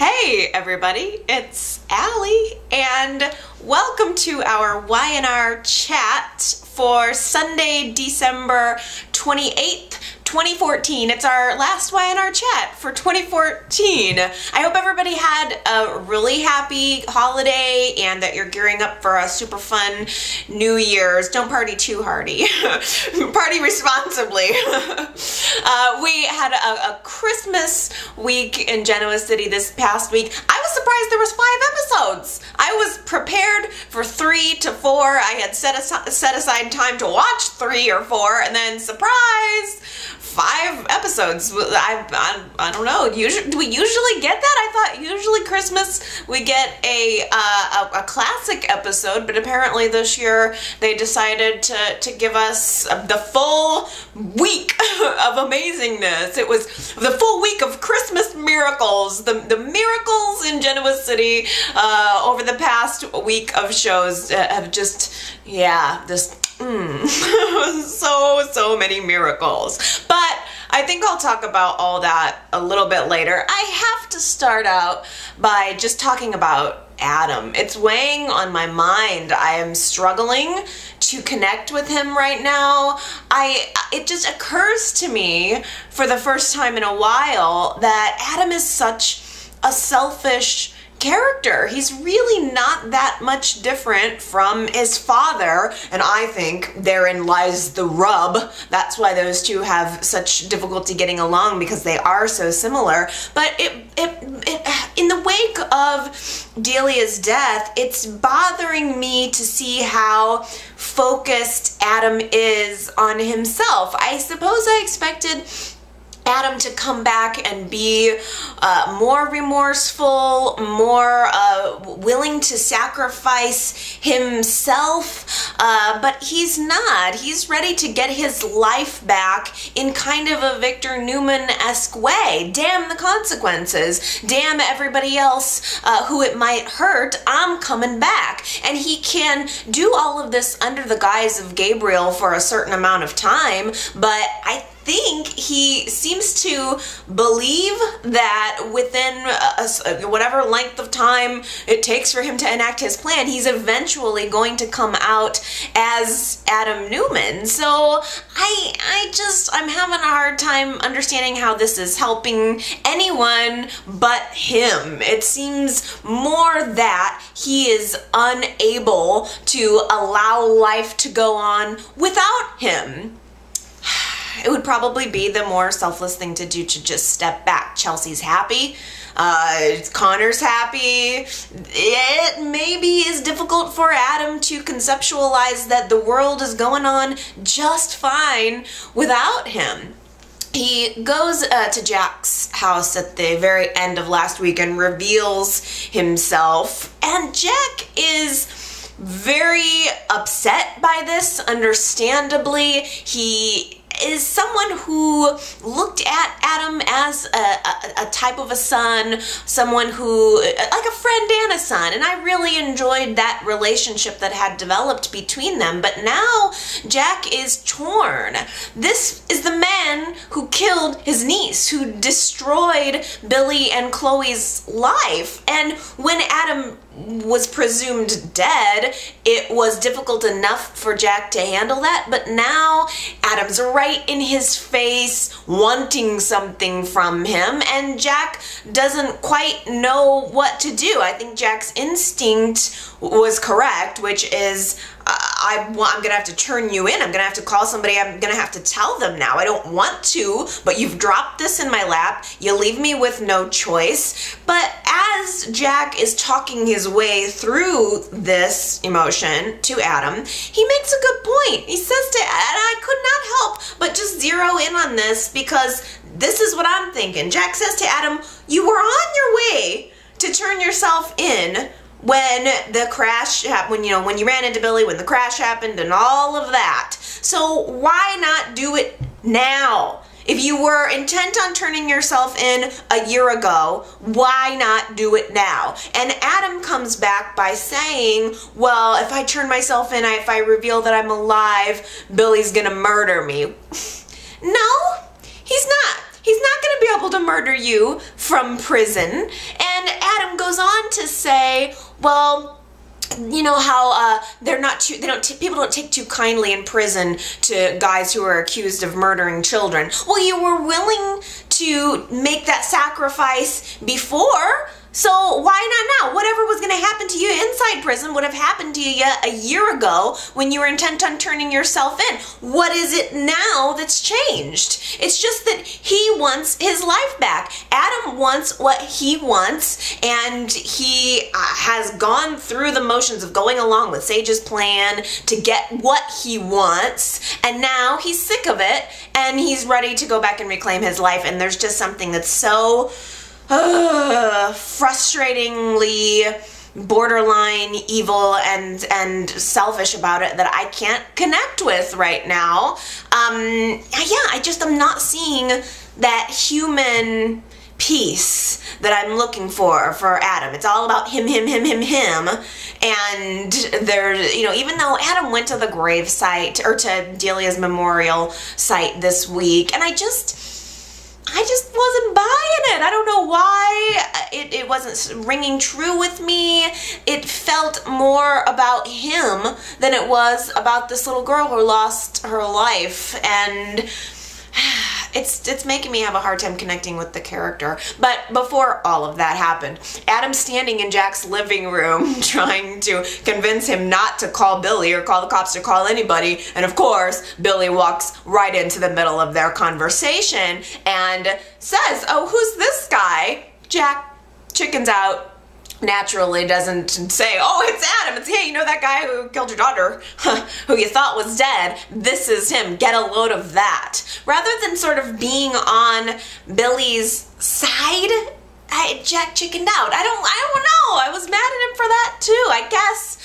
Hey everybody, it's Allie and welcome to our Y&R chat for Sunday, December 28th, 2014. It's our last Y&R chat for 2014. I hope everybody had a really happy holiday and that you're gearing up for a super fun New Year's. Don't party too hardy. Party responsibly. We had a Christmas week in Genoa City this past week. I was surprised there was 5 episodes. I was prepared for 3 to 4. I had set aside time to watch 3 or 4, and then surprise, 5 episodes. I don't know. Do we usually get that? I thought usually Christmas we get a classic episode, but apparently this year they decided to give us the full week of amazingness. It was the full week of Christmas miracles. The miracles in Genoa City over the past week of shows have just, yeah, just so many miracles. But I think I'll talk about all that a little bit later. I have to start out by just talking about Adam. It's weighing on my mind. I am struggling to connect with him right now. It just occurs to me for the first time in a while that Adam is such a selfish character. He's really not that much different from his father, and I think therein lies the rub. That's why those two have such difficulty getting along, because they are so similar. But in the wake of Delia's death, it's bothering me to see how focused Adam is on himself. I suppose I expected Adam to come back and be more remorseful, more willing to sacrifice himself, but he's not. He's ready to get his life back in kind of a Victor Newman-esque way. Damn the consequences. Damn everybody else who it might hurt. I'm coming back. And he can do all of this under the guise of Gabriel for a certain amount of time, but I think he seems to believe that within whatever length of time it takes for him to enact his plan, he's eventually going to come out as Adam Newman. So I'm having a hard time understanding how this is helping anyone but him. It seems more that he is unable to allow life to go on without him. It would probably be the more selfless thing to do to just step back. Chelsea's happy. Connor's happy. It maybe is difficult for Adam to conceptualize that the world is going on just fine without him. He goes to Jack's house at the very end of last week and reveals himself, and Jack is very upset by this, understandably. He is someone who looked at Adam as a type of a son, someone who, like a friend and a son, and I really enjoyed that relationship that had developed between them. But now Jack is torn. This is the man who killed his niece, who destroyed Billy and Chloe's life, and when Adam was presumed dead, it was difficult enough for Jack to handle that, but now Adam's right in his face wanting something from him, and Jack doesn't quite know what to do. I think Jack's instinct was correct, which is, I'm gonna have to turn you in. I'm gonna have to call somebody. I'm gonna have to tell them now. I don't want to, but you've dropped this in my lap. You leave me with no choice. But as Jack is talking his way through this emotion to Adam, he makes a good point. He says to, and I could not help but just zero in on this because this is what I'm thinking. Jack says to Adam, you were on your way to turn yourself in when the crash happened, when you ran into Billy, when the crash happened and all of that. So why not do it now? If you were intent on turning yourself in a year ago, why not do it now? And Adam comes back by saying, well, if I turn myself in, if I reveal that I'm alive, Billy's gonna murder me. No, he's not. He's not going to be able to murder you from prison. And goes on to say, well, you know how people don't take too kindly in prison to guys who are accused of murdering children. Well, you were willing to make that sacrifice before, so why not now? Whatever was going to happen to you inside prison would have happened to you a year ago when you were intent on turning yourself in. What is it now that's changed? It's just that he wants his life back. Adam wants what he wants, and he has gone through the motions of going along with Sage's plan to get what he wants, and now he's sick of it, and he's ready to go back and reclaim his life. And there's just something that's so frustratingly borderline evil and selfish about it that I can't connect with right now. I'm not seeing that human piece that I'm looking for Adam. It's all about him. And there's, even though Adam went to the grave site, or to Delia's memorial site this week, and I just wasn't buying it. I don't know why. It wasn't ringing true with me. It felt more about him than it was about this little girl who lost her life. And it's making me have a hard time connecting with the character. But before all of that happened, Adam's standing in Jack's living room trying to convince him not to call Billy or call the cops or call anybody. And of course, Billy walks right into the middle of their conversation and says, "Oh, who's this guy?" Jack chickens out. Naturally doesn't say, "Oh, it's Adam. It's, hey, you know that guy who killed your daughter, who you thought was dead? This is him. Get a load of that." Rather than sort of being on Billy's side, Jack chickened out. I don't know. I was mad at him for that too. I guess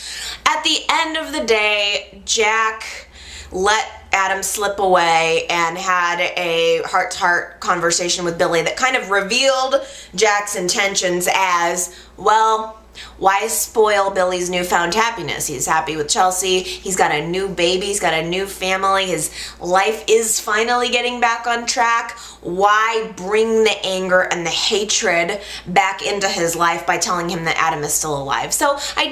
at the end of the day, Jack let Adam slip away and had a heart-to-heart conversation with Billy that kind of revealed Jack's intentions as, well, why spoil Billy's newfound happiness? He's happy with Chelsea. He's got a new baby. He's got a new family. His life is finally getting back on track. Why bring the anger and the hatred back into his life by telling him that Adam is still alive? So I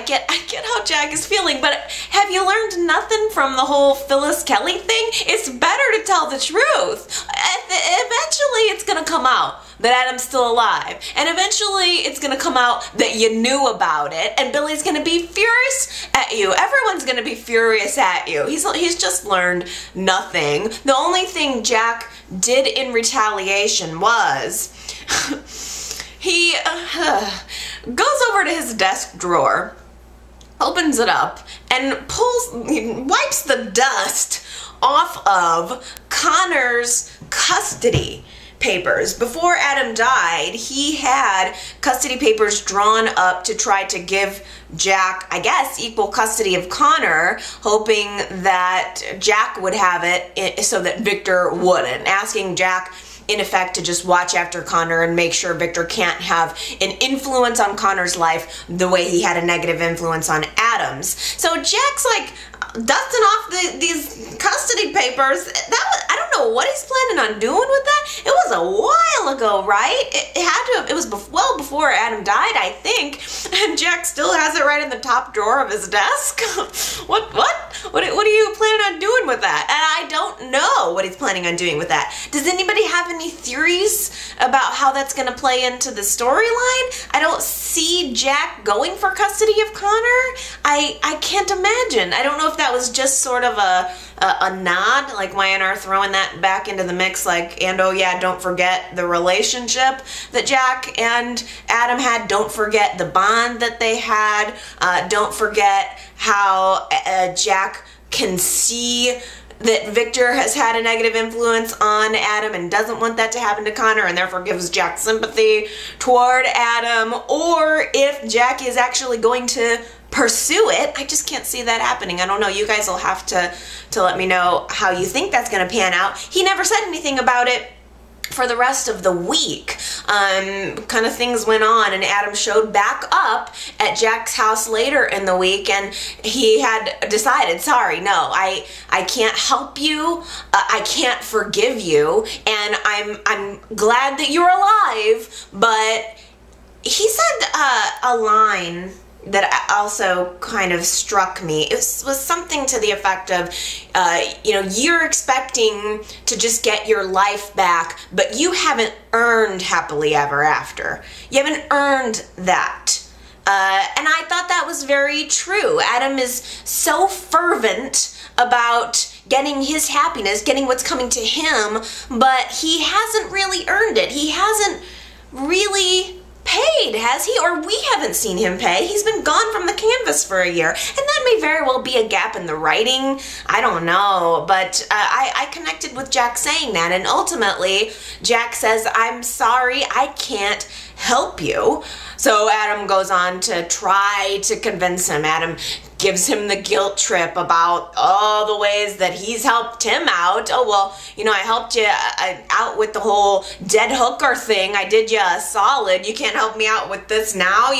get how Jack is feeling, but have you learned nothing from the whole Phyllis Kelly thing? It's better to tell the truth. Eventually it's gonna come out that Adam's still alive, and eventually it's gonna come out that you knew about it, and Billy's gonna be furious at you. Everyone's gonna be furious at you. He's just learned nothing. The only thing Jack did in retaliation was he goes over to his desk drawer, opens it up, and wipes the dust off of Connor's custody papers. Before Adam died, he had custody papers drawn up to try to give Jack, I guess, equal custody of Connor, hoping that Jack would have it so that Victor wouldn't, asking Jack in effect to just watch after Connor and make sure Victor can't have an influence on Connor's life the way he had a negative influence on Adam's. So Jack's like dusting off these custody papers. I don't know what he's planning on doing with that. It was a while ago, right? It was well before Adam died, I think. And Jack still has it right in the top drawer of his desk. What are you planning on doing with that? And I don't know what he's planning on doing with that. Does anybody have any theories about how that's going to play into the storyline? I don't see Jack going for custody of Connor. I can't imagine. I don't know if that was just sort of a nod, like YNR throwing that back into the mix, like, and oh yeah, don't forget the relationship that Jack and Adam had. Don't forget the bond that they had. Don't forget how Jack can see that Victor has had a negative influence on Adam and doesn't want that to happen to Connor, and therefore gives Jack sympathy toward Adam. Or if Jack is actually going to pursue it. I just can't see that happening. I don't know. You guys will have to let me know how you think that's going to pan out. He never said anything about it for the rest of the week. kind of things went on, and Adam showed back up at Jack's house later in the week, and he had decided, sorry, no, I can't help you, I can't forgive you, and I'm glad that you're alive. But he said a line that also kind of struck me. It was something to the effect of, you're expecting to just get your life back, but you haven't earned happily ever after. You haven't earned that. And I thought that was very true. Adam is so fervent about getting his happiness, getting what's coming to him, but he hasn't really earned it. He hasn't really paid, has he? Or we haven't seen him pay. He's been gone from the canvas for a year, and that may very well be a gap in the writing. I don't know, but I connected with Jack saying that, and ultimately Jack says, I'm sorry, I can't help you. So Adam goes on to try to convince him. Adam gives him the guilt trip about all the ways that he's helped him out. Oh, well, I helped you out with the whole dead hooker thing. I did you a solid. You can't help me out with this now,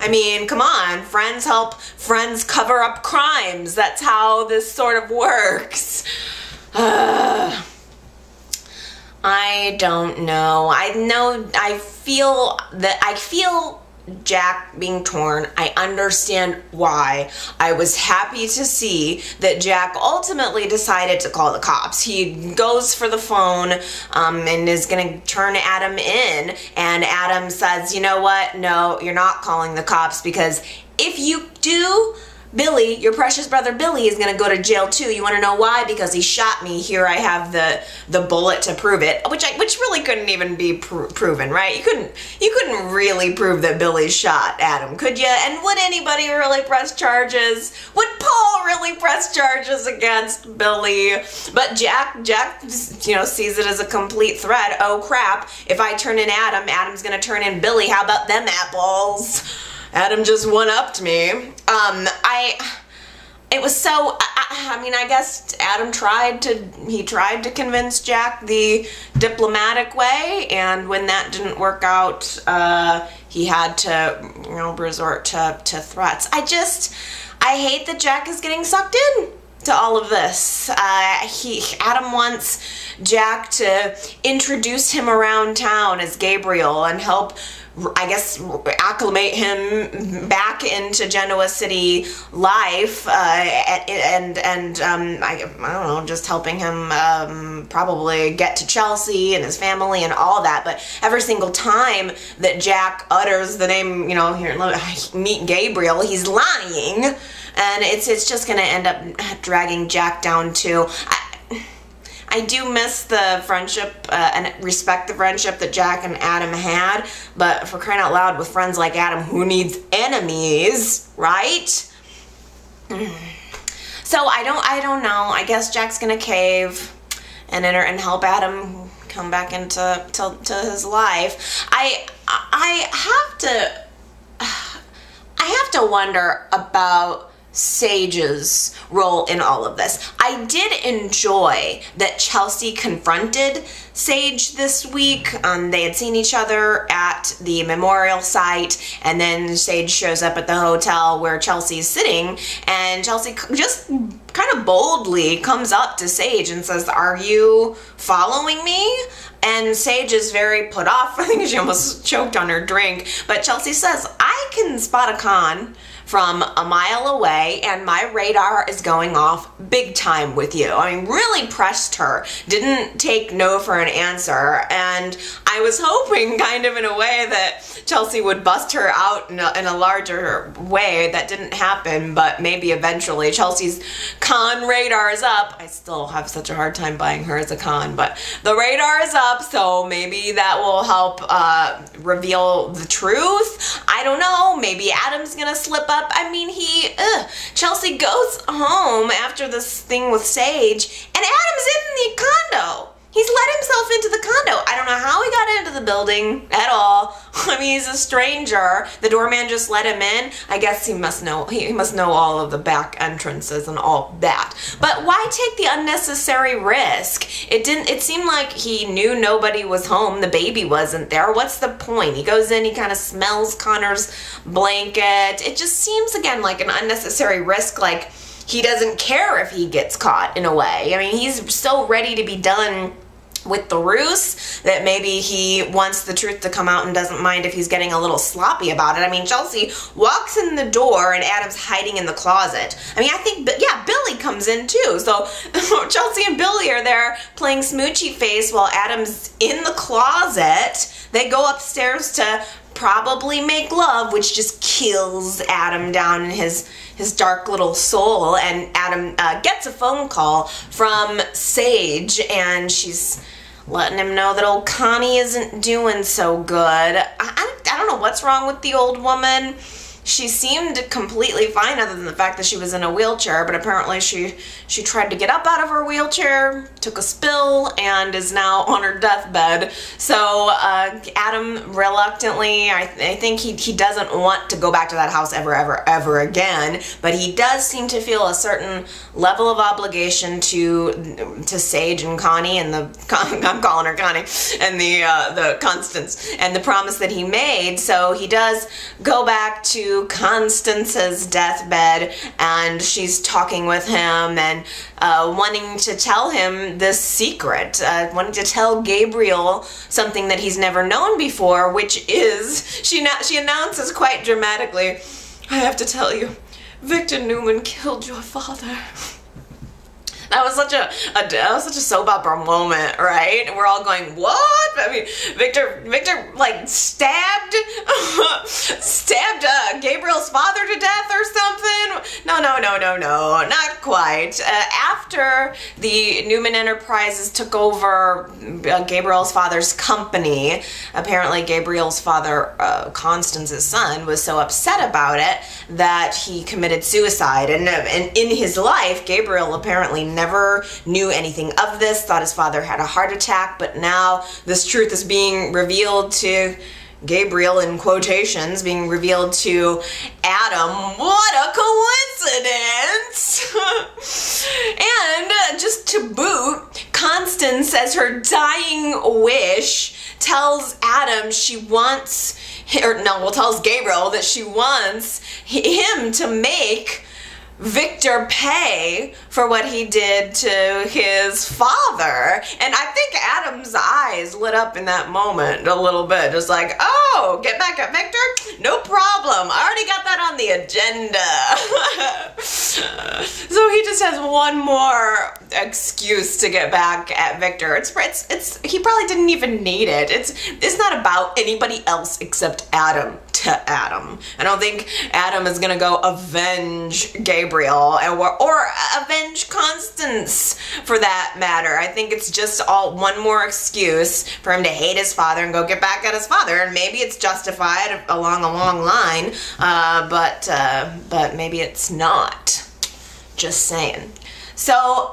I mean, come on. Friends help friends cover up crimes. That's how this sort of works. I don't know. I feel Jack being torn. I understand why. I was happy to see that Jack ultimately decided to call the cops. He goes for the phone and is going to turn Adam in, and Adam says, you know what? No, you're not calling the cops, because if you do, Billy, your precious brother Billy, is going to go to jail too. You want to know why? Because he shot me. Here I have the bullet to prove it, which really couldn't even be proven, right? You couldn't really prove that Billy shot Adam, could you? And would anybody really press charges? Would Paul really press charges against Billy? But Jack, sees it as a complete threat. Oh crap! If I turn in Adam, Adam's going to turn in Billy. How about them apples? Adam just one-upped me. It was so, I guess Adam tried to convince Jack the diplomatic way, and when that didn't work out, he had to, resort to threats. I hate that Jack is getting sucked in to all of this. Adam wants Jack to introduce him around town as Gabriel and help, I guess, acclimate him back into Genoa City life, and I don't know, just helping him probably get to Chelsea and his family and all that. But every single time that Jack utters the name, here, meet Gabriel, he's lying, and it's just gonna end up dragging Jack down too. I do miss the friendship and respect the friendship that Jack and Adam had, but for crying out loud, with friends like Adam, who needs enemies, right? So I don't know. I guess Jack's gonna cave and help Adam come back into his life. I have to wonder about Sage's role in all of this. I did enjoy that Chelsea confronted Sage this week. They had seen each other at the memorial site, and then Sage shows up at the hotel where Chelsea's sitting, and Chelsea just kind of boldly comes up to Sage and says, "Are you following me?" And Sage is very put off. I think she almost choked on her drink. But Chelsea says, "I can spot a con from a mile away, and my radar is going off big time with you." I mean, really pressed her. Didn't take no for an answer. And I was hoping, kind of in a way, that Chelsea would bust her out in a larger way. That didn't happen, but maybe eventually. Chelsea's con radar is up. I still have such a hard time buying her as a con, but the radar is up, so maybe that will help reveal the truth. I don't know. Maybe Adam's gonna slip up. I mean, Chelsea goes home after this thing with Sage, and Adam's in the condo. He's let himself into the condo. I don't know how he got into the building at all. I mean, he's a stranger. The doorman just let him in. I guess he must know all of the back entrances and all that. But why take the unnecessary risk? It seemed like he knew nobody was home. The baby wasn't there. What's the point? He goes in, he kind of smells Connor's blanket. It just seems, again, like an unnecessary risk, like he doesn't care if he gets caught in a way. I mean, he's so ready to be done with the ruse that maybe he wants the truth to come out and doesn't mind if he's getting a little sloppy about it. I mean, Chelsea walks in the door and Adam's hiding in the closet. I mean, I think, yeah, Billy comes in too. So Chelsea and Billy are there playing smoochy face while Adam's in the closet. They go upstairs to probably make love, which just kills Adam down in his dark little soul. And Adam gets a phone call from Sage, and she's letting him know that old Connie isn't doing so good. I don't know what's wrong with the old woman. She seemed completely fine other than the fact that she was in a wheelchair, but apparently she tried to get up out of her wheelchair, took a spill, and is now on her deathbed. So Adam reluctantly, I think he doesn't want to go back to that house ever again, but he does seem to feel a certain level of obligation to Sage and Connie and I'm calling her Connie, and the Constance, and the promise that he made. So he does go back to Constance's deathbed, and she's talking with him and wanting to tell him this secret, wanting to tell Gabriel something that he's never known before, which is, she announces quite dramatically, I have to tell you, Victor Newman killed your father. That was such a soap opera moment, right? We're all going, what? I mean, Victor like stabbed Gabriel's father to death or something? No, not quite. After the Newman Enterprises took over Gabriel's father's company, apparently Gabriel's father, Constance's son, was so upset about it that he committed suicide. And in his life, Gabriel apparently never knew anything of this, thought his father had a heart attack, but now this truth is being revealed to Gabriel, in quotations, being revealed to Adam. What a coincidence! And just to boot, Constance, as her dying wish, tells Adam she wants, tells Gabriel that she wants him to make Victor pay for what he did to his father. And I think Adam's eyes lit up in that moment a little bit, just like, oh, get back at Victor? No problem, I already got that on the agenda. So he just has one more excuse to get back at Victor. He probably didn't even need it. It's not about anybody else except Adam to Adam. I don't think Adam is gonna go avenge Gabriel or avenge Constance for that matter. I think it's just all one more excuse for him to hate his father and go get back at his father, and maybe it's justified along a long line, but maybe it's not. Just saying. So,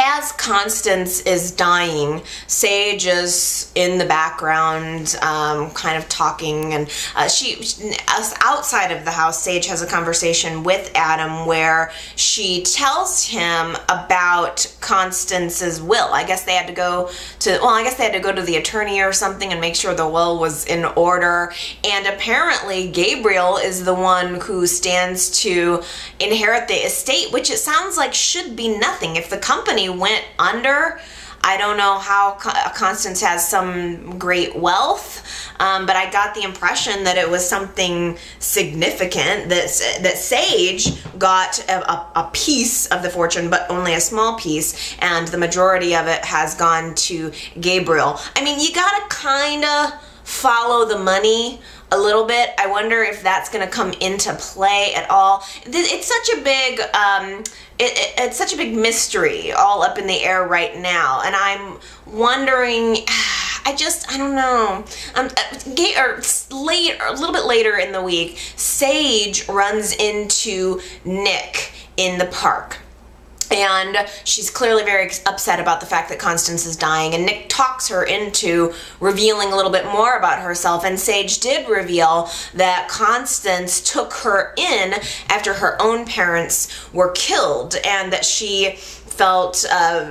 as Constance is dying, Sage is in the background, kind of talking, and outside of the house, Sage has a conversation with Adam where she tells him about Constance's will. I guess they had to go to the attorney or something and make sure the will was in order, and apparently Gabriel is the one who stands to inherit the estate, which it sounds like should be nothing. If the company went under, I don't know how Constance has some great wealth, but I got the impression that it was something significant, that Sage got a piece of the fortune, but only a small piece, and the majority of it has gone to Gabriel. I mean, you gotta kind of follow the money a little bit. I wonder if that's going to come into play at all. It's such a big it's such a big mystery all up in the air right now, and I'm wondering, I don't know. A little bit later in the week, Sage runs into Nick in the park. And she's clearly very upset about the fact that Constance is dying, and Nick talks her into revealing a little bit more about herself, and Sage did reveal that Constance took her in after her own parents were killed, and that she felt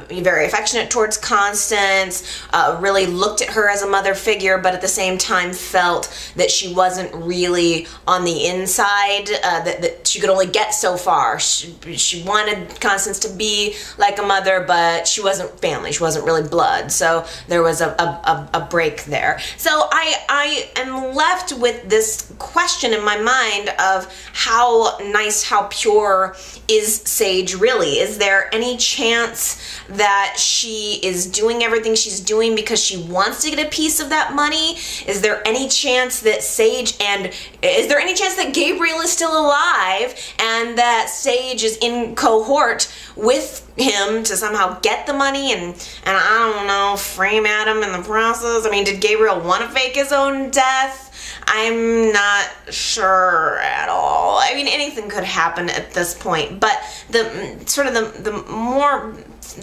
very affectionate towards Constance, really looked at her as a mother figure, but at the same time felt that she wasn't really on the inside, that she could only get so far. She wanted Constance to be like a mother, but she wasn't family. She wasn't really blood. So there was a break there. So I am left with this question in my mind of how nice, how pure is Sage really? Is there any chance that she is doing everything she's doing because she wants to get a piece of that money? Is there any chance that is there any chance that Gabriel is still alive and that Sage is in cohort with him to somehow get the money and I don't know, frame Adam in the process? I mean, did Gabriel want to fake his own death? I'm not sure at all. I mean, anything could happen at this point, but the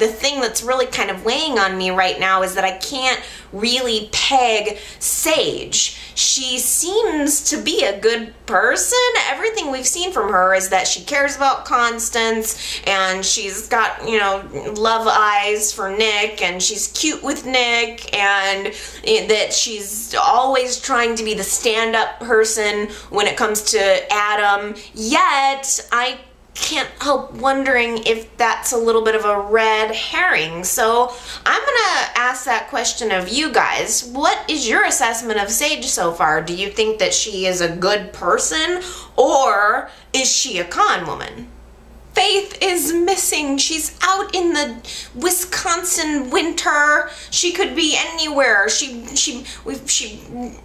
thing that's really kind of weighing on me right now is that I can't really peg Sage. She seems to be a good person. Everything we've seen from her is that she cares about Constance, and she's got, you know, love eyes for Nick, and she's cute with Nick, and that she's always trying to be the stand-up person when it comes to Adam. Yet, I can't help wondering if that's a little bit of a red herring. So I'm gonna ask that question of you guys. What is your assessment of Sage so far? Do you think that she is a good person, or is she a con woman? Faith is missing. She's out in the Wisconsin winter. She could be anywhere. She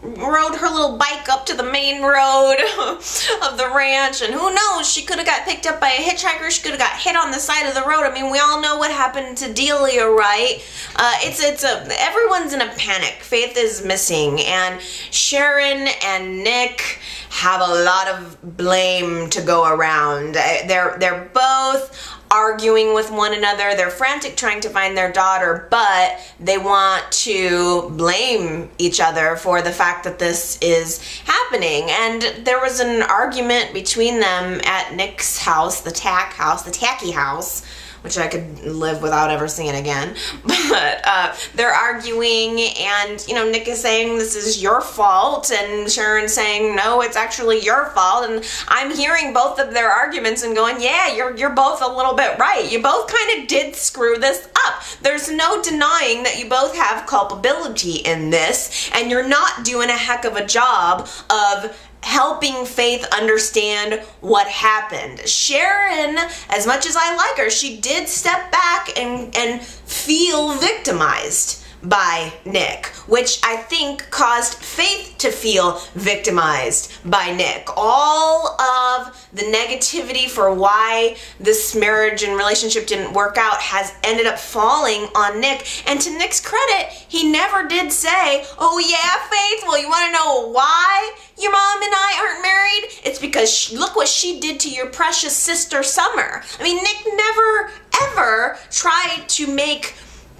rode her little bike up to the main road of the ranch, and who knows, she could have got picked up by a hitchhiker. She could have got hit on the side of the road. I mean, we all know what happened to Delia, right? Everyone's in a panic. Faith is missing, and Sharon and Nick have a lot of blame to go around. They're both arguing with one another. They're frantic trying to find their daughter, but they want to blame each other for the fact that this is happening. And there was an argument between them at Nick's house, the tacky house, which I could live without ever seeing again. But they're arguing, and you know, Nick is saying this is your fault, and Sharon's saying no, it's actually your fault. And I'm hearing both of their arguments and going, yeah, you're both a little bit right. You both kind of did screw this up. There's no denying that you both have culpability in this, and you're not doing a heck of a job of helping Faith understand what happened. Sharon, as much as I like her, she did step back and feel victimized by Nick, which I think caused Faith to feel victimized by Nick. All of the negativity for why this marriage and relationship didn't work out has ended up falling on Nick. And to Nick's credit, he never did say, oh yeah, Faith, well, you want to know why your mom and I aren't married? It's because look what she did to your precious sister Summer. I mean, Nick never, ever tried to make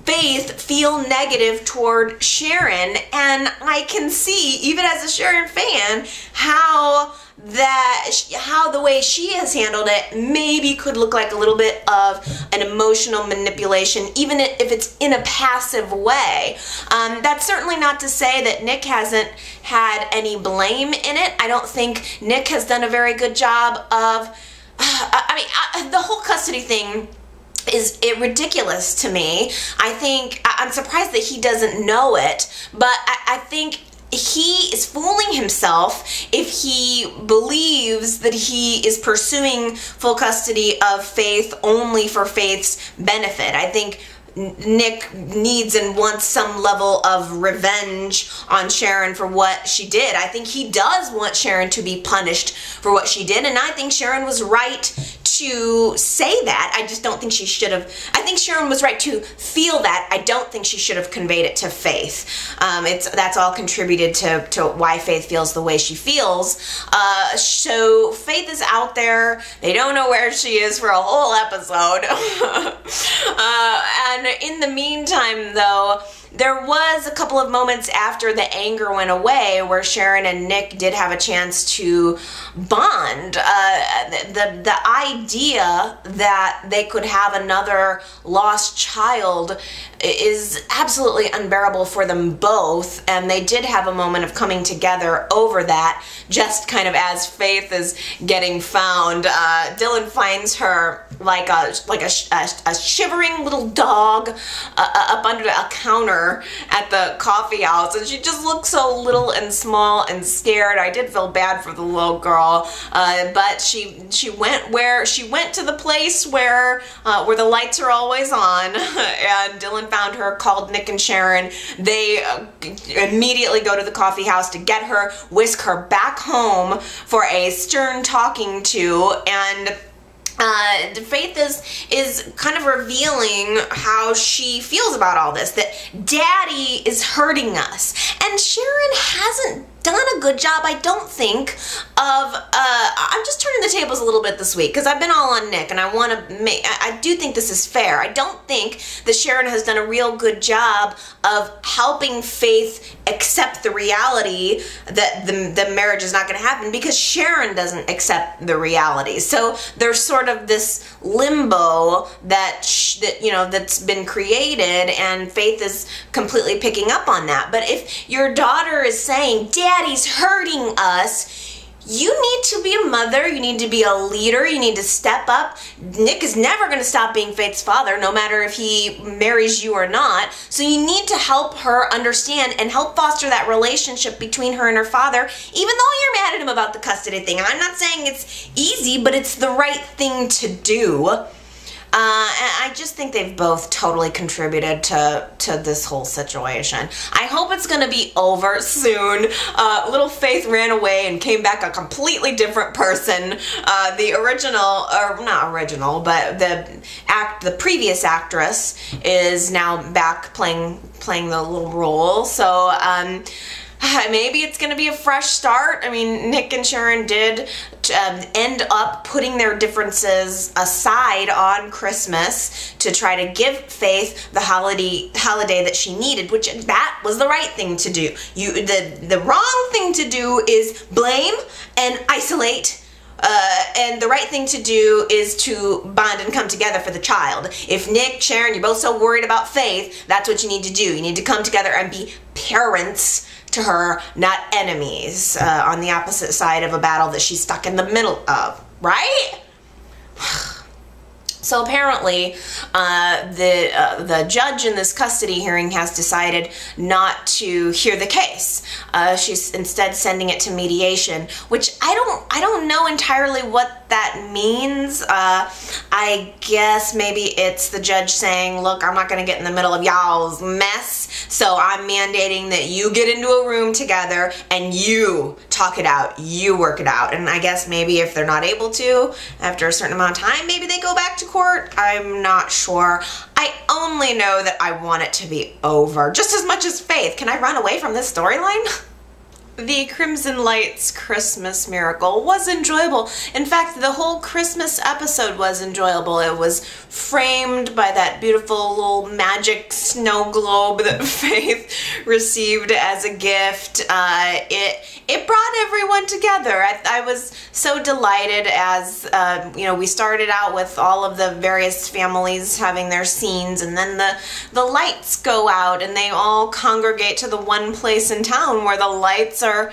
Faith feel negative toward Sharon, and I can see, even as a Sharon fan, how the way she has handled it maybe could look like a little bit of an emotional manipulation, even if it's in a passive way. That's certainly not to say that Nick hasn't had any blame in it. I don't think Nick has done a very good job of, the whole custody thing is ridiculous to me. I'm surprised that he doesn't know it, but I think he is fooling himself if he believes that he is pursuing full custody of Faith only for Faith's benefit. I think Nick needs and wants some level of revenge on Sharon for what she did. I think he does want Sharon to be punished for what she did, and I think Sharon was right to say that. I just don't think she should have. I think Sharon was right to feel that. I don't think she should have conveyed it to Faith. That's all contributed to why Faith feels the way she feels. So Faith is out there. They don't know where she is for a whole episode. And in the meantime, though, there was a couple of moments after the anger went away where Sharon and Nick did have a chance to bond. The idea that they could have another lost child is absolutely unbearable for them both, and they did have a moment of coming together over that, just kind of as Faith is getting found. Dylan finds her like a shivering little dog up under a counter at the coffee house, and she just looks so little and small and scared. I did feel bad for the little girl, but she went to the place where the lights are always on, and Dylan found her, called Nick and Sharon. They immediately go to the coffee house to get her, whisk her back home for a stern talking to, and Faith is kind of revealing how she feels about all this, that Daddy is hurting us. And Sharon hasn't done a good job, I don't think, of, I'm just turning the tables a little bit this week, because I've been all on Nick, and I do think this is fair. I don't think that Sharon has done a real good job of helping Faith accept the reality that the marriage is not going to happen, because Sharon doesn't accept the reality. So there's sort of this limbo that's been created, and Faith is completely picking up on that. But if your daughter is saying, Daddy's hurting us, you need to be a mother, you need to be a leader, you need to step up. Nick is never going to stop being Faith's father, no matter if he marries you or not. So you need to help her understand and help foster that relationship between her and her father, even though you're mad at him about the custody thing. And I'm not saying it's easy, but it's the right thing to do. And I just think they've both totally contributed to this whole situation. I hope it's going to be over soon. Little Faith ran away and came back a completely different person. The original, or not original, but the previous actress is now back playing the little role. So, maybe it's going to be a fresh start. I mean, Nick and Sharon did end up putting their differences aside on Christmas to try to give Faith the holiday that she needed, which that was the right thing to do. The wrong thing to do is blame and isolate. And the right thing to do is to bond and come together for the child. If Nick, Sharon, you're both so worried about Faith, that's what you need to do. You need to come together and be parents to her, not enemies, on the opposite side of a battle that she's stuck in the middle of, right? So apparently, the judge in this custody hearing has decided not to hear the case. She's instead sending it to mediation, which I don't know entirely what that means. I guess maybe it's the judge saying, look, I'm not going to get in the middle of y'all's mess, so I'm mandating that you get into a room together and you talk it out, you work it out. And I guess maybe if they're not able to, after a certain amount of time, maybe they go back to court. I'm not sure. I only know that I want it to be over, just as much as Faith. Can I run away from this storyline? The Crimson Lights Christmas Miracle was enjoyable. In fact, the whole Christmas episode was enjoyable. It was framed by that beautiful little magic snow globe that Faith received as a gift. It brought everyone together. I was so delighted as, we started out with all of the various families having their scenes, and then the lights go out and they all congregate to the one place in town where the lights are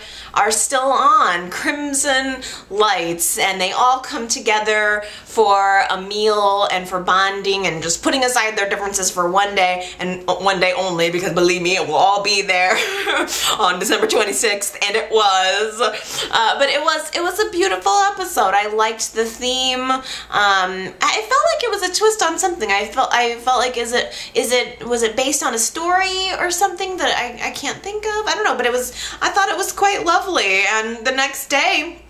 still on, crimson lights, and they all come together for a meal and for bonding and just putting aside their differences for one day, and one day only, because believe me, it will all be there on December 26th, and it was. But it was a beautiful episode. I liked the theme. I felt like it was a twist on something. I felt like was it based on a story or something that I can't think of? I don't know, but I thought it was quite lovely. And the next day,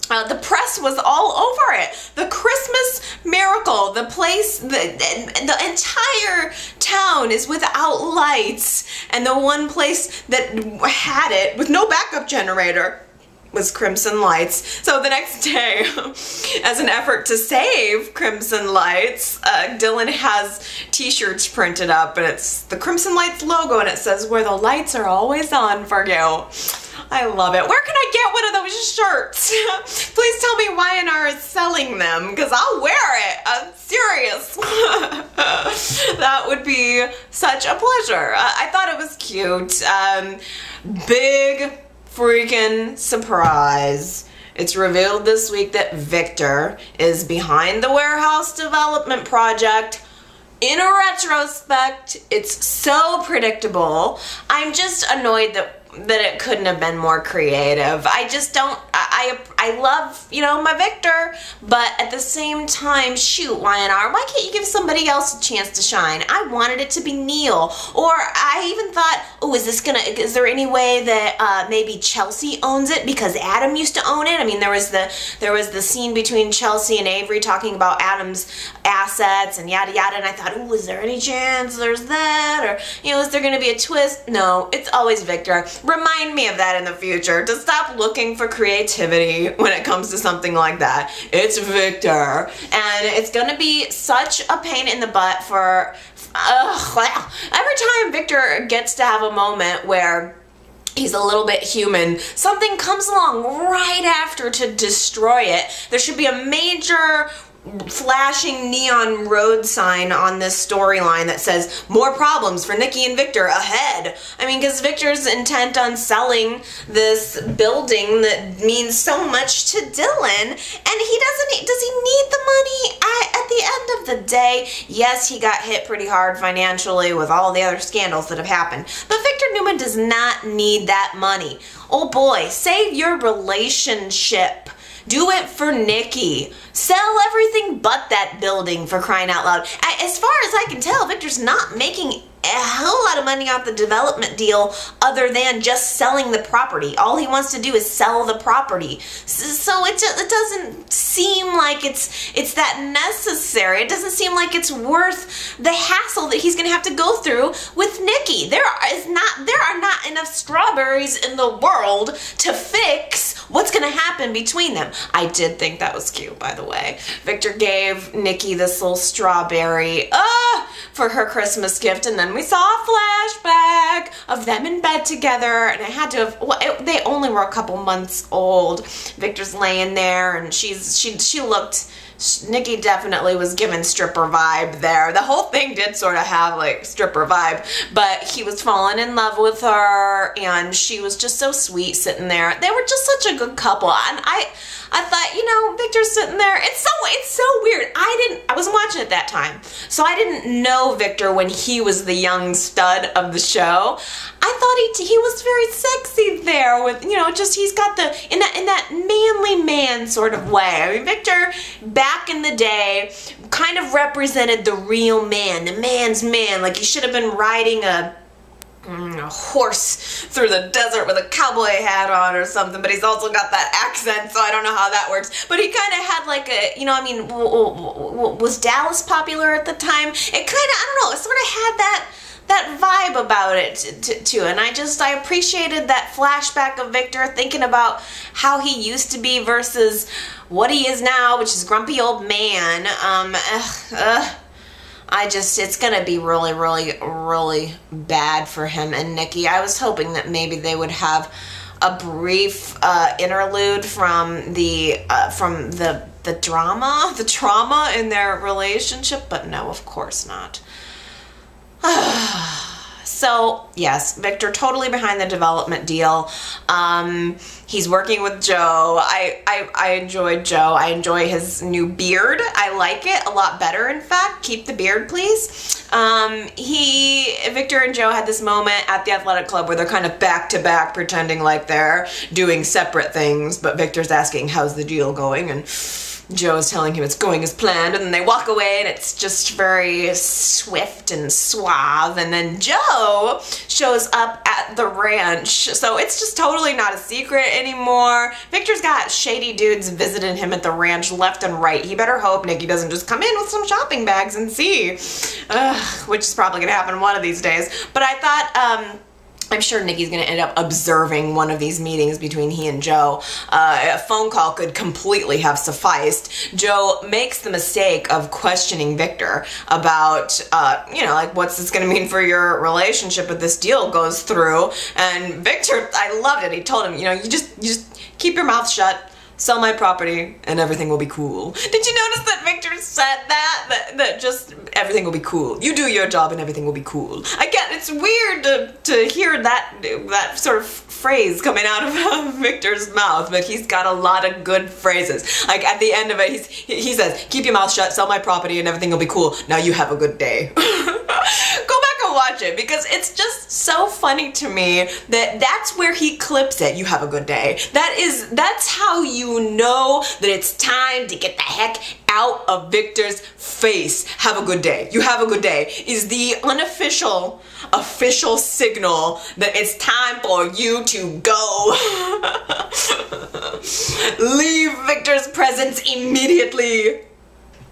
the press was all over it. The Christmas miracle, the place, the entire town is without lights, and the one place that had it with no backup generator was Crimson Lights. So the next day, as an effort to save Crimson Lights, Dylan has t-shirts printed up, and it's the Crimson Lights logo, and it says, "Where the lights are always on for you." I love it. Where can I get one of those shirts? Please tell me Y&R is selling them, because I'll wear it. I'm serious. That would be such a pleasure. I thought it was cute. Big freaking surprise. It's revealed this week that Victor is behind the warehouse development project. In a retrospect, it's so predictable. I'm just annoyed that it couldn't have been more creative. I just don't, I love, you know, my Victor, but at the same time, shoot, Y&R, why can't you give somebody else a chance to shine? I wanted it to be Neil, or I even thought, oh, is there any way that maybe Chelsea owns it because Adam used to own it? I mean, there was the scene between Chelsea and Avery talking about Adam's assets and yada yada, and I thought, oh, is there any chance there's that, or, you know, is there gonna be a twist? No, it's always Victor. Remind me of that in the future, to stop looking for creativity when it comes to something like that. It's Victor, and it's gonna be such a pain in the butt for, every time Victor gets to have a moment where he's a little bit human, something comes along right after to destroy it. There should be a major flashing neon road sign on this storyline that says more problems for Nikki and Victor ahead. I mean, because Victor's intent on selling this building that means so much to Dylan, and does he need the money? At the end of the day, yes, he got hit pretty hard financially with all the other scandals that have happened, but Victor Newman does not need that money. Oh boy, save your relationship. Do it for Nikki. Sell everything but that building, for crying out loud. As far as I can tell, Victor's not making a hell lot of money off the development deal other than just selling the property. All he wants to do is sell the property. So it doesn't seem like it's that necessary. It doesn't seem like it's worth the hassle that he's going to have to go through with Nikki. There are not enough strawberries in the world to fix what's going to happen between them. I did think that was cute, by the way. Victor gave Nikki this little strawberry for her Christmas gift, and then we saw a flashback of them in bed together, and it had to have, they only were a couple months old. Victor's laying there, and she looked, Nikki definitely was given stripper vibe there. The whole thing did sort of have like stripper vibe, but he was falling in love with her, and she was just so sweet sitting there. They were just such a good couple, and I thought, you know, Victor's sitting there. It's so weird. I wasn't watching it that time, so I didn't know Victor when he was the young stud of the show. I thought he was very sexy there with, you know, just he's got the, in that manly man sort of way. I mean, Victor back in the day kind of represented the real man, the man's man. Like he should have been riding a horse through the desert with a cowboy hat on or something, but he's also got that accent, so I don't know how that works. But he kind of had like a, you know, I mean, was Dallas popular at the time? It kind of, I don't know, it sort of had that vibe about it too, and I appreciated that flashback of Victor thinking about how he used to be versus what he is now, which is grumpy old man. It's gonna be really, really, really bad for him and Nikki. I was hoping that maybe they would have a brief interlude from the trauma in their relationship, but no, of course not. So, yes, Victor totally behind the development deal. He's working with Joe. I enjoyed Joe. I enjoy his new beard. I like it a lot better, in fact. Keep the beard, please. Victor and Joe had this moment at the athletic club where they're kind of back to back pretending like they're doing separate things, but Victor's asking, how's the deal going? And Joe is telling him it's going as planned, and then they walk away and it's just very swift and suave, and then Joe shows up at the ranch, so it's just totally not a secret anymore. Victor's got shady dudes visiting him at the ranch left and right. He better hope Nikki doesn't just come in with some shopping bags and see, which is probably gonna happen one of these days. But I thought, I'm sure Nikki's going to end up observing one of these meetings between he and Joe. A phone call could completely have sufficed. Joe makes the mistake of questioning Victor about, you know, like, what's this going to mean for your relationship if this deal goes through? And Victor, I loved it. He told him, you know, you just keep your mouth shut. Sell my property and everything will be cool. Did you notice that Victor said that just everything will be cool? You do your job and everything will be cool. Again, it's weird to hear that sort of phrase coming out of Victor's mouth, but he's got a lot of good phrases. Like at the end of it, he says, keep your mouth shut, sell my property and everything will be cool. Now you have a good day. Go back and watch it because it's just so funny to me that that's where he clips it. You have a good day. That's how you know that it's time to get the heck out of Victor's face. Have a good day. You have a good day is the unofficial official signal that it's time for you to go. Leave Victor's presence immediately.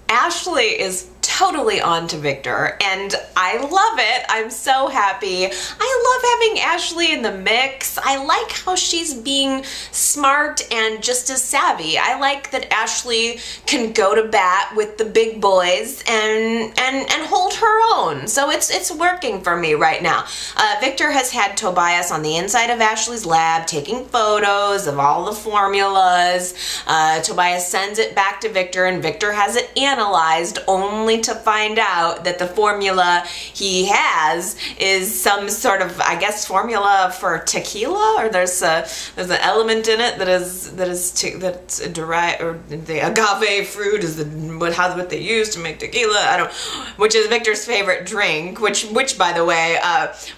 Ashley is totally on to Victor and I love it. I'm so happy. I love having Ashley in the mix. I like how she's being smart and just as savvy. I like that Ashley can go to bat with the big boys and hold her own. So it's working for me right now. Victor has had Tobias on the inside of Ashley's lab taking photos of all the formulas. Tobias sends it back to Victor and Victor has it analyzed only to find out that the formula he has is some sort of, I guess, formula for tequila, or there's an element in it that's derived, or the agave fruit is what they use to make tequila. Which is Victor's favorite drink, which by the way,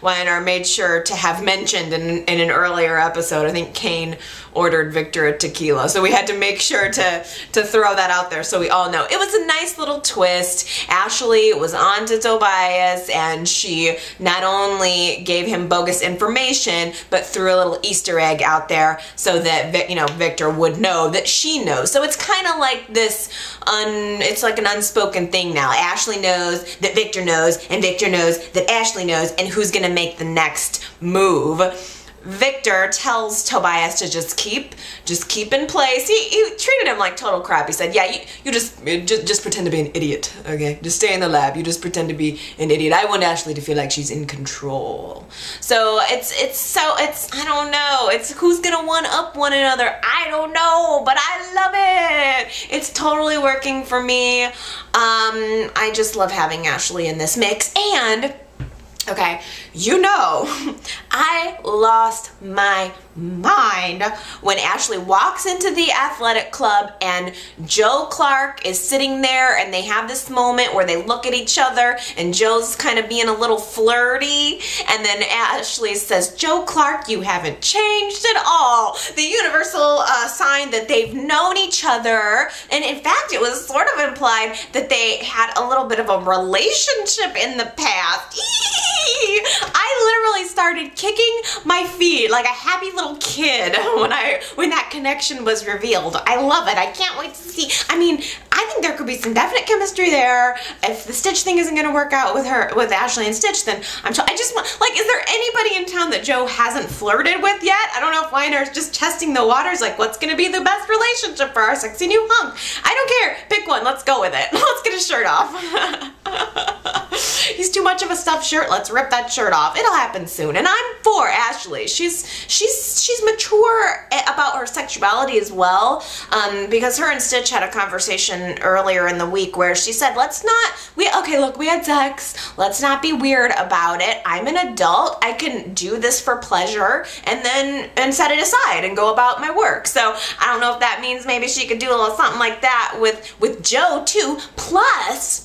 Weiner made sure to have mentioned in an earlier episode. I think Kane ordered Victor a tequila, so we had to make sure to throw that out there so we all know. It was a nice little twist. Ashley was on to Tobias and she not only gave him bogus information but threw a little Easter egg out there so that Victor would know that she knows. So it's kind of like this it's like an unspoken thing now. Ashley knows that Victor knows and Victor knows that Ashley knows, and who's gonna make the next move. Victor tells Tobias to just keep in place. He treated him like total crap. He said, yeah, you just pretend to be an idiot, okay? Just stay in the lab. You just pretend to be an idiot. I want Ashley to feel like she's in control. So it's I don't know. It's who's gonna one-up one another. I don't know, but I love it. It's totally working for me. I just love having Ashley in this mix. And okay, I lost my mind when Ashley walks into the athletic club and Joe Clark is sitting there and they have this moment where they look at each other and Joe's kind of being a little flirty, and then Ashley says, Joe Clark, you haven't changed at all. The universal sign that they've known each other, and in fact it was sort of implied that they had a little bit of a relationship in the past. I literally started kicking my feet like a happy little kid when that connection was revealed. I love it. I can't wait to see. I mean, I think there could be some definite chemistry there. If the Stitch thing isn't going to work out with Ashley and Stitch, then I just want, like, is there anybody in town that Joe hasn't flirted with yet? I don't know if Weiner's just testing the waters, like, what's going to be the best relationship for our sexy new hunk? I don't care. Pick one. Let's go with it. Let's get his shirt off. He's too much of a stuffed shirt. Let's rip that shirt off. It'll happen soon. And I'm for Ashley. She's mature about her sexuality as well, because her and Stitch had a conversation earlier in the week where she said, we had sex. Let's not be weird about it. I'm an adult. I can do this for pleasure and set it aside and go about my work. So I don't know if that means maybe she could do a little something like that with Joe too. Plus,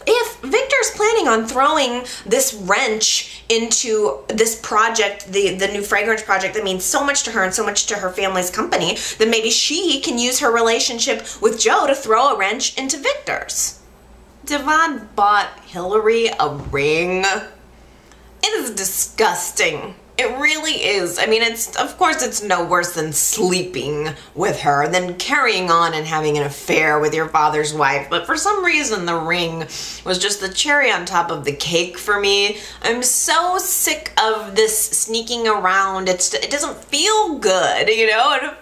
if Victor's planning on throwing this wrench into this project, the new fragrance project that means so much to her and so much to her family's company, then maybe she can use her relationship with Joe to throw a wrench into Victor's. Devon bought Hillary a ring. It is disgusting. It really is. I mean, of course it's no worse than sleeping with her, than carrying on and having an affair with your father's wife. But for some reason, the ring was just the cherry on top of the cake for me. I'm so sick of this sneaking around. It doesn't feel good, you know?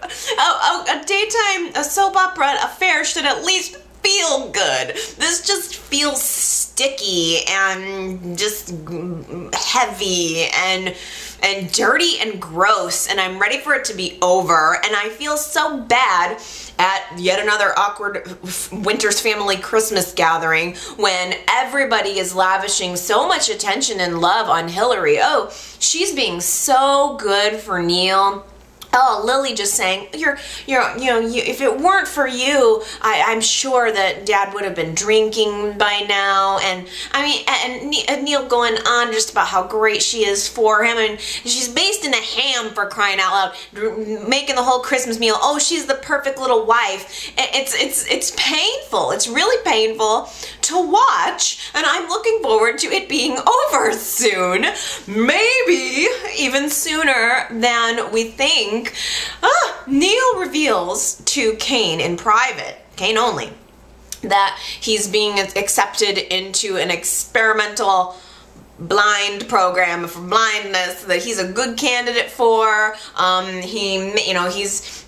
A soap opera affair should at least feel good. This just feels sticky and just heavy and dirty and gross, and I'm ready for it to be over. And I feel so bad at yet another awkward Winter's family Christmas gathering when everybody is lavishing so much attention and love on Hillary. Oh, she's being so good for Neil. Oh, Lily just saying, if it weren't for you, I'm sure that Dad would have been drinking by now. And I mean, and Neil going on just about how great she is for him, and she's basting a ham, for crying out loud, making the whole Christmas meal. Oh, she's the perfect little wife. It's painful. It's really painful to watch, and I'm looking forward to it being over soon. Maybe even sooner than we think. Neil reveals to Kane in private, Kane only, that he's being accepted into an experimental blind program for blindness that he's a good candidate for. He's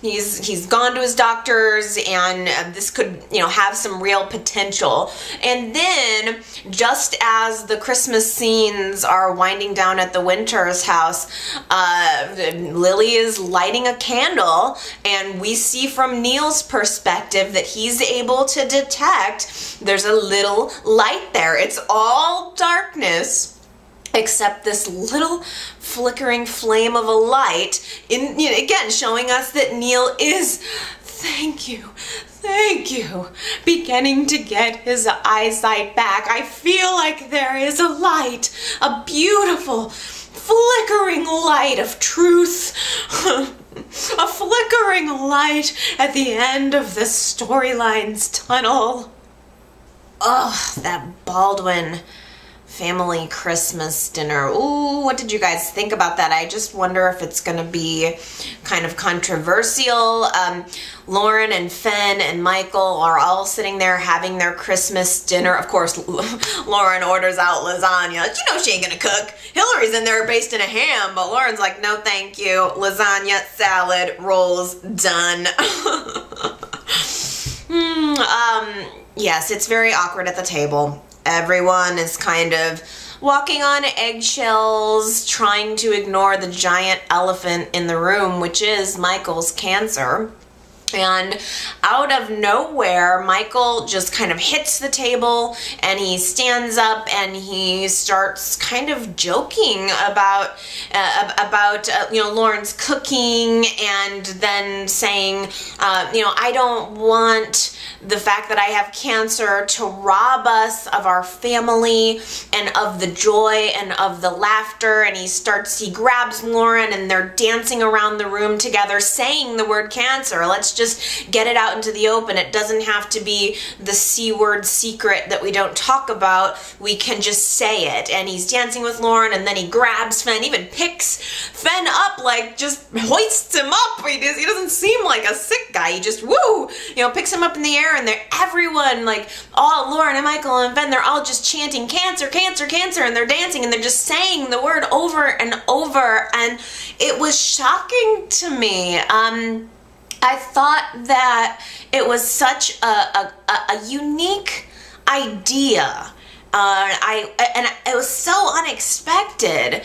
gone to his doctors, and this could, have some real potential. And then, just as the Christmas scenes are winding down at the Winters house, Lily is lighting a candle, and we see from Neil's perspective that he's able to detect there's a little light there. It's all darkness, except this little flickering flame of a light, again showing us that Neil is, thank you, beginning to get his eyesight back. I feel like there is a light, a beautiful flickering light of truth, a flickering light at the end of the storyline's tunnel. Ugh, that Baldwin family Christmas dinner. Ooh, what did you guys think about that? I just wonder if it's gonna be kind of controversial. Lauren and Fenn and Michael are all sitting there having their Christmas dinner. Of course, Lauren orders out lasagna. She ain't gonna cook. Hillary's in there basting a ham, but Lauren's like, no thank you. Lasagna, salad, rolls, done. Yes, it's very awkward at the table. Everyone is kind of walking on eggshells, trying to ignore the giant elephant in the room, which is Michael's cancer. And out of nowhere, Michael just kind of hits the table, and he stands up and he starts kind of joking about Lauren's cooking, and then saying, I don't want the fact that I have cancer to rob us of our family and of the joy and of the laughter. And he grabs Lauren, and they're dancing around the room together saying the word cancer. Let's just get it out into the open. It doesn't have to be the C word secret that we don't talk about. We can just say it. And he's dancing with Lauren, and then he grabs Fenn, even picks Fenn up, like just hoists him up. He doesn't seem like a sick guy. He just, picks him up in the air, and everyone, like all Lauren and Michael and Fenn, they're all just chanting cancer, cancer, cancer, and they're dancing, and they're just saying the word over and over, and it was shocking to me. I thought that it was such a unique idea. And it was so unexpected.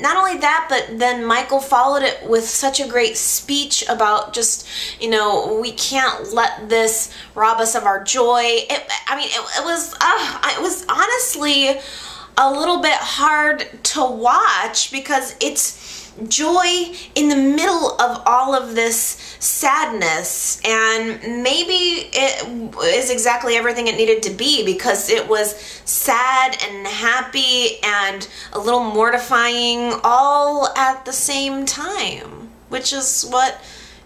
Not only that, but then Michael followed it with such a great speech about just, we can't let this rob us of our joy. It was honestly a little bit hard to watch, because it's joy in the middle of all of this sadness, and maybe it is exactly everything it needed to be, because it was sad and happy and a little mortifying all at the same time, which is what,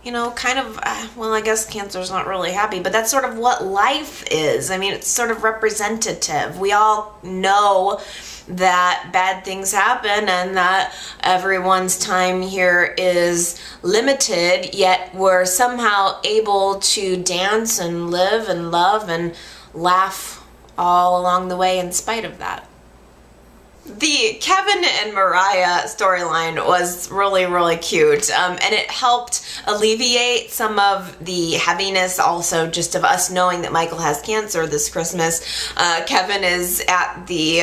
you know, kind of, well, I guess cancer's not really happy, but that's sort of what life is. I mean, it's sort of representative. We all know that bad things happen and that everyone's time here is limited, yet we're somehow able to dance and live and love and laugh all along the way in spite of that. The Kevin and Mariah storyline was really, really cute, and it helped alleviate some of the heaviness also just of us knowing that Michael has cancer this Christmas. Kevin is at the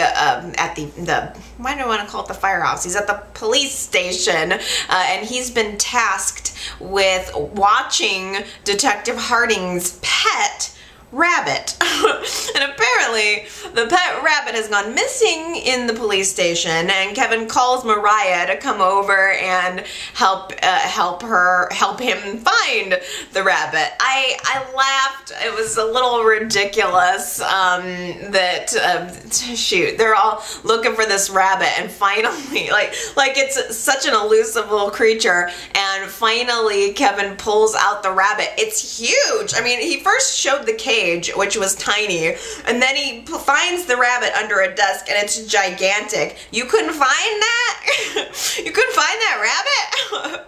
why do I want to call it the firehouse? He's at the police station, and he's been tasked with watching Detective Harding's pet rabbit. And apparently the pet rabbit has gone missing in the police station, and Kevin calls Mariah to come over and help him find the rabbit. I laughed. It was a little ridiculous shoot, they're all looking for this rabbit, and finally, like it's such an elusive little creature, and finally Kevin pulls out the rabbit. It's huge. I mean, he first showed the cage, which was tiny, and then he finds the rabbit under a desk, and it's gigantic. You couldn't find that? You couldn't find that rabbit?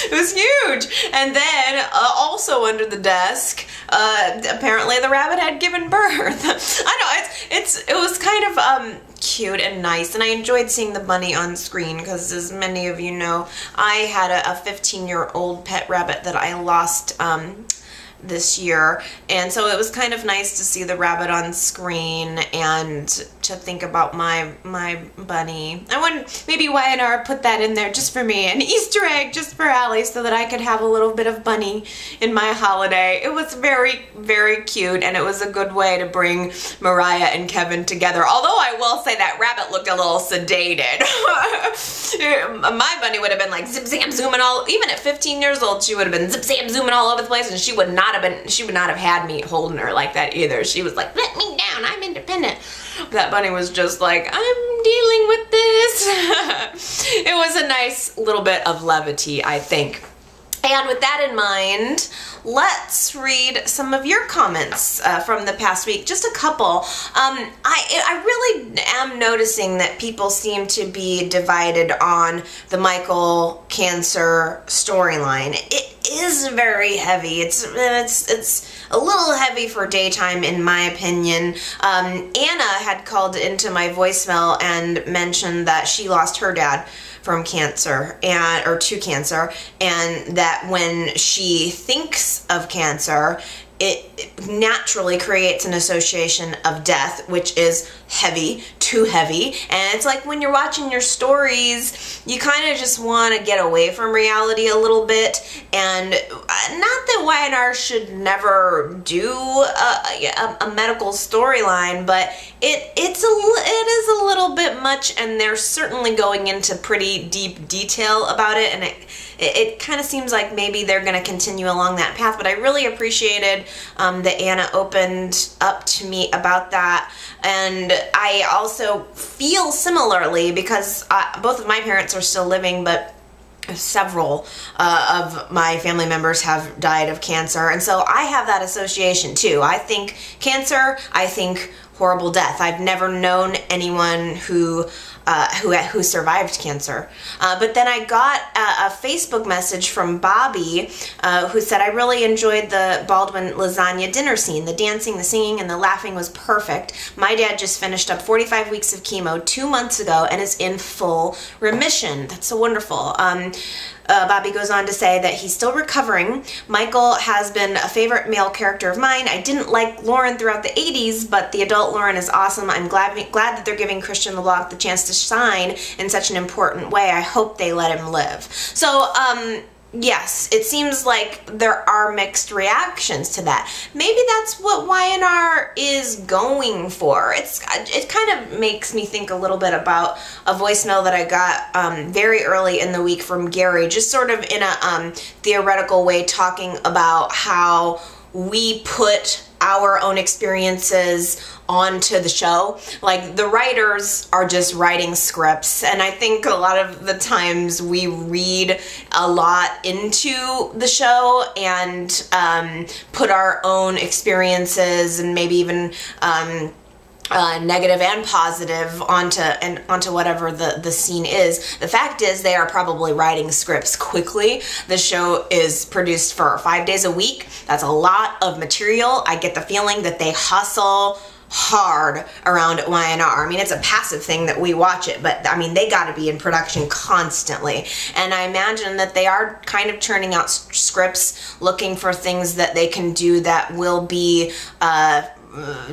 It was huge. And then also under the desk, apparently the rabbit had given birth. I know, it was kind of cute and nice, and I enjoyed seeing the bunny on screen because, as many of you know, I had a 15-year-old pet rabbit that I lost this year, and so it was kind of nice to see the rabbit on screen and to think about my bunny. I wonder, maybe Y&R put that in there just for me, an Easter egg just for Allie, so that I could have a little bit of bunny in my holiday. It was very, very cute, and it was a good way to bring Mariah and Kevin together, although I will say that rabbit looked a little sedated. My bunny would have been like zip zam zooming all, even at 15 years old, she would have been zip zam zooming all over the place, and she would not have had me holding her like that either. She was like, let me down, I'm independent. That bunny was just like, I'm dealing with this. It was a nice little bit of levity, I think. And with that in mind, let's read some of your comments from the past week. Just a couple. I really am noticing that people seem to be divided on the Michael cancer storyline. It is very heavy. It's a little heavy for daytime, in my opinion. Anna had called into my voicemail and mentioned that she lost her dad from cancer, or to cancer, and that when she thinks of cancer, it naturally creates an association of death, which is heavy, too heavy. And it's like when you're watching your stories, you kind of just want to get away from reality a little bit. And not that Y&R should never do a medical storyline, but it is a little bit much, and they're certainly going into pretty deep detail about it, and it kind of seems like maybe they're going to continue along that path. But I really appreciated that Anna opened up to me about that. And I also feel similarly, because both of my parents are still living, but several of my family members have died of cancer. And so I have that association too. I think cancer, I think horrible death. I've never known anyone who survived cancer. But then I got a Facebook message from Bobby who said, I really enjoyed the Baldwin lasagna dinner scene. The dancing, the singing, and the laughing was perfect. My dad just finished up 45 weeks of chemo 2 months ago and is in full remission. That's so wonderful. Bobby goes on to say that he's still recovering. Michael has been a favorite male character of mine. I didn't like Lauren throughout the 80s, but the adult Lauren is awesome. I'm glad that they're giving Christian LeBlanc the chance to shine in such an important way. I hope they let him live. So, yes, it seems like there are mixed reactions to that. Maybe that's what Y&R is going for. It kind of makes me think a little bit about a voicemail that I got very early in the week from Gary, just sort of in a theoretical way, talking about how we put our own experiences onto the show. Like, the writers are just writing scripts, and I think a lot of the times we read a lot into the show and put our own experiences and maybe even negative and positive onto whatever the scene is. The fact is, they are probably writing scripts quickly. The show is produced for 5 days a week. That's a lot of material. I get the feeling that they hustle hard around Y&R. I mean, it's a passive thing that we watch it, but I mean, they got to be in production constantly. And I imagine that they are kind of churning out scripts, looking for things that they can do that will be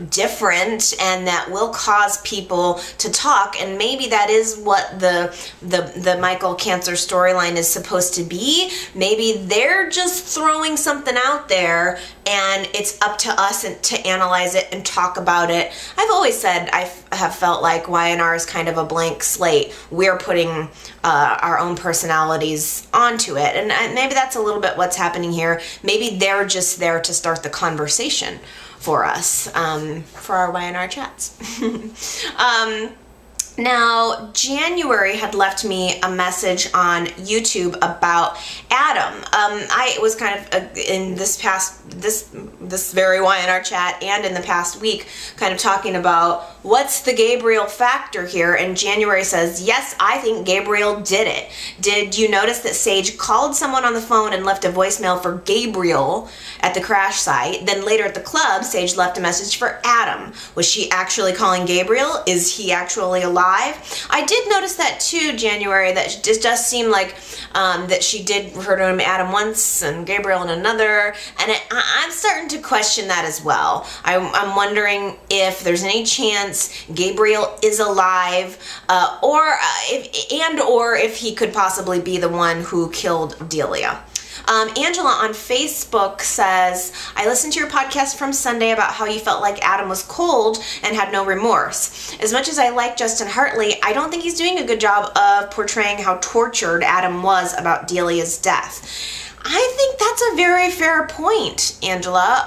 different and that will cause people to talk. And maybe that is what the Michael Cancer storyline is supposed to be. Maybe they're just throwing something out there and it's up to us to analyze it and talk about it. I've always said I have felt like Y&R is kind of a blank slate. We're putting our own personalities onto it, and maybe that's a little bit what's happening here. Maybe they're just there to start the conversation for us, for our Y&R chats. Now, January had left me a message on YouTube about Adam. I was kind of in this very Y&R chat and in the past week kind of talking about what's the Gabriel factor here, and January says, yes, I think Gabriel did it. Did you notice that Sage called someone on the phone and left a voicemail for Gabriel at the crash site? Then later at the club, Sage left a message for Adam. Was she actually calling Gabriel? Is he actually alive? I did notice that too, January, that it does seem like that she did refer to him Adam once and Gabriel in another, and I'm starting to question that as well. I'm wondering if there's any chance Gabriel is alive, or if he could possibly be the one who killed Delia. Angela on Facebook says, I listened to your podcast from Sunday about how you felt like Adam was cold and had no remorse. As much as I like Justin Hartley, I don't think he's doing a good job of portraying how tortured Adam was about Delia's death. I think that's a very fair point, Angela.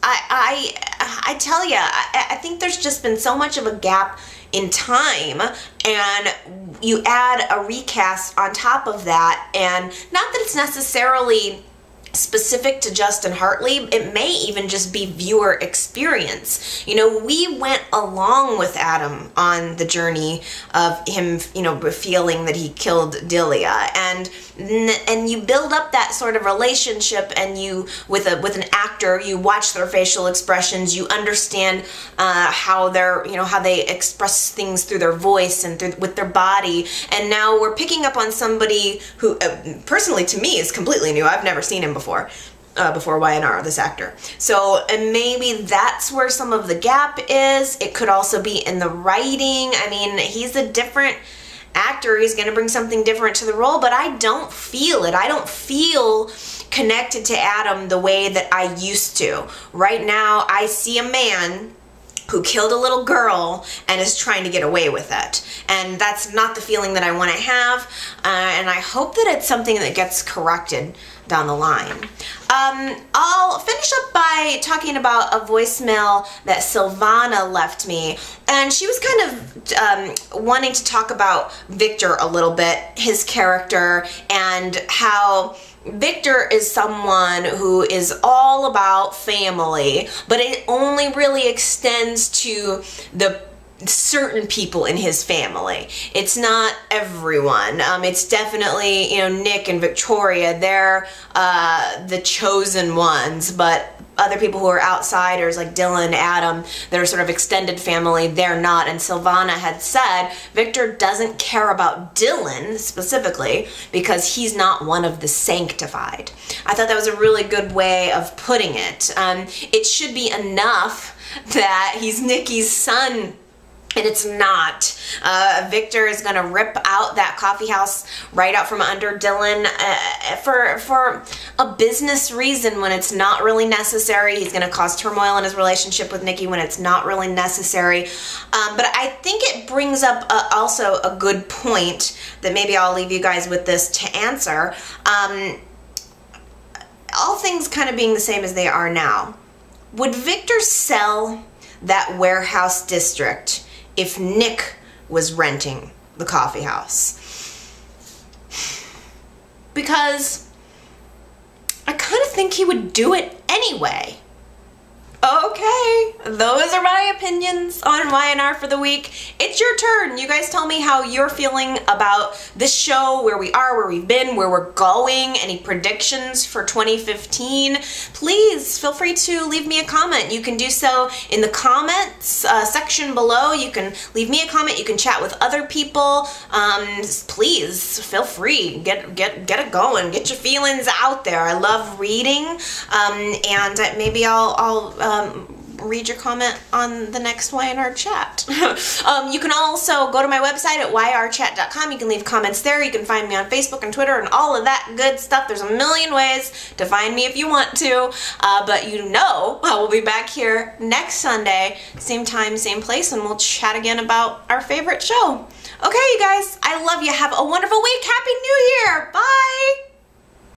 I tell you, I think there's just been so much of a gap in time, and you add a recast on top of that, and not that it's necessarily specific to Justin Hartley, it may even just be viewer experience. You know, we went along with Adam on the journey of him, you know, feeling that he killed Delia, and you build up that sort of relationship, and you with an actor, you watch their facial expressions, you understand how they express things through their voice and with their body, and now we're picking up on somebody who personally to me is completely new. I've never seen him before Y&R, this actor. So, and maybe that's where some of the gap is. It could also be in the writing. I mean, he's a different actor. He's going to bring something different to the role, but I don't feel it. I don't feel connected to Adam the way that I used to. Right now, I see a man who killed a little girl and is trying to get away with it. And that's not the feeling that I want to have, and I hope that it's something that gets corrected down the line. I'll finish up by talking about a voicemail that Silvana left me, and she was kind of wanting to talk about Victor a little bit, his character, and how Victor is someone who is all about family, but it only really extends to the certain people in his family. It's not everyone. It's definitely, you know, Nick and Victoria, they're the chosen ones, but other people who are outsiders like Dylan, Adam, that are sort of extended family, they're not. And Silvana had said Victor doesn't care about Dylan specifically because he's not one of the sanctified. I thought that was a really good way of putting it. It should be enough that he's Nikki's son And it's not. Victor is gonna rip out that coffee house right out from under Dylan for a business reason when it's not really necessary. He's gonna cause turmoil in his relationship with Nikki when it's not really necessary. But I think it brings up also a good point that maybe I'll leave you guys with this to answer. All things kind of being the same as they are now, would Victor sell that warehouse district if Nick was renting the coffee house? Because I kind of think he would do it anyway. Okay, those are my opinions on Y&R for the week. It's your turn. You guys tell me how you're feeling about this show, where we are, where we've been, where we're going, any predictions for 2015. Please feel free to leave me a comment. You can do so in the comments section below. You can leave me a comment. You can chat with other people. Please feel free. Get it going. Get your feelings out there. I love reading, and maybe I'll read your comment on the next Y&R chat. You can also go to my website at yrchat.com. You can leave comments there. You can find me on Facebook and Twitter and all of that good stuff. There's a million ways to find me if you want to. But you know I will be back here next Sunday, same time, same place, and we'll chat again about our favorite show. Okay, you guys, I love you. Have a wonderful week. Happy New Year. Bye.